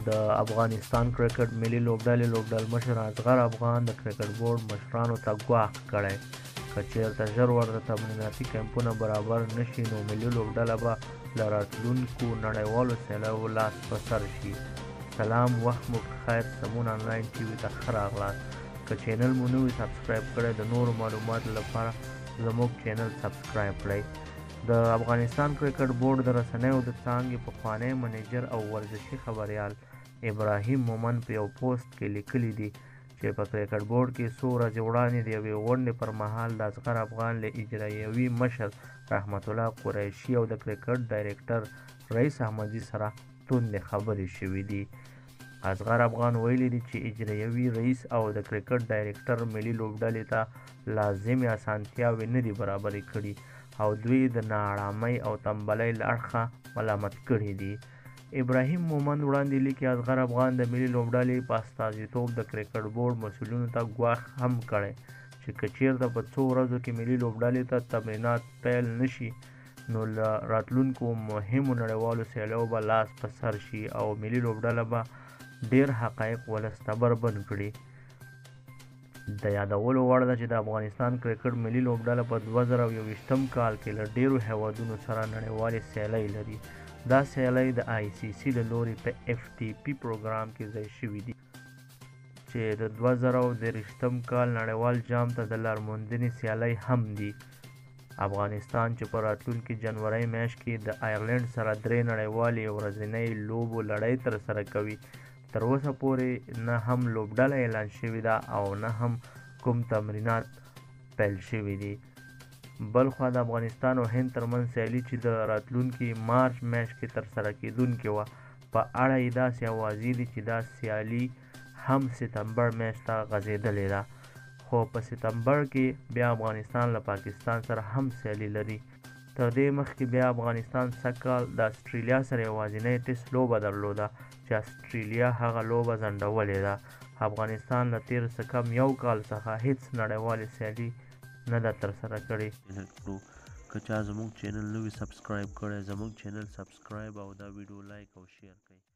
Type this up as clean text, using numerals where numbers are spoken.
د افغانستان کرکټ ملي لوبډلې لوبډلمشر اضغر افغان د کرکټ بورډ مشرانو ته ګواښ کړی که چېرته ژر ورته تمریناتي کیمپونه برابر نشي نو ملي لوبډله به له راتلونکو نړیوالو سیالیو لاس په سر شي. سلام، وخت مو خیر. سمون آنلاین ټي وي ته ښه راغلاست. که چینل مو نه وي سبسکرايب کړی د نورو معلوماتو لپاره زموږ چینل سبسکرايب کړئ. د افغانستان کرکټ بورډ د رسنیو د څانګې پخوانی منیجر او ورزشي خبریال ابراهیم مومن په یو پوسټ کې لیکلي دي چې په کرکټ بورډ کې څو ورځې وړاندې د یوې غونډې پر مهال د اضغر افغان له اجرایوي مشر رحمت الله قریشي او د کرکټ ډایرکټر رئیس احمدي سره توندې خبرې شوې دي. اضغر افغان ویلي دي چې اجرایوي رئیس او د کرکټ ډایرکټر ملي لوبډلې ته لازمې اسانتیاوې نه دي برابرې کړي او دوی د ناارامۍ او تنبلۍ له اړخه ملامت کړي دي. ابراهیم مومند وړاندې لیکي اضغر افغان د ملي لوبډلې په استازیتوب د کرکټ بورډ مسؤلینو ته ګواښ هم کړی چې که چېرته په څو ورځو کې ملي لوبډلې ته تمرینات پیل نشي نو له راتلونکو مهمو نړیوالو سیالیو به لاس په سر شي او ملي لوبډله به ډیر حقایق ولس ته بربند کړي. د یادولو وړ ده چې د افغانستان کرکټ ملي لوبډله په 2021 کال کې له ډیرو هیوادونو سره نړیوالې سیالۍ لري. دا سیالۍ د آی سی سی له لوري په اف ټي پي پروګرام کې ځای شوي دي چې د 2023 کال نړیوال جام ته د لارموندنې سیالۍ هم دي. افغانستان چې په راتلونکي جنوري میاشت کې د آیرلینډ سره 3 نړیوالې ورځنۍ لوبو لړۍ ترسره کوي. تر اوسه پورې نه هم لوبډله اعلان شوې ده او نه هم کوم تمرینات پیل شوي دي. بلخوا د افغانستان او هند ترمنځ سیالي چې د راتلونکي مارچ میاشت کې ترسره کیدونکې وه په اړه یې داسې اوازې دي چې دا سیالي هم سپتمبر میاشت ته غځېدلې ده، خو په سپتمبر کې بیا افغانستان له پاکستان سره هم سیالي لري. تر دې مخکې بیا افغانستان سږکال د اسټرالیا سره یوازینۍ ټیسټ لوبه درلوده چې اسټرالیا هغه لوبه ځنډولې ده. افغانستان له تیر څه کم یو کال څخه هیڅ نړیوالې سیالي نه ده ترسره کړې. که چا زموږ چینل نه وي سبسکرايب کړی زموږ چینل سبسکرايب او دا ویډیو لایک او شیر کړئ.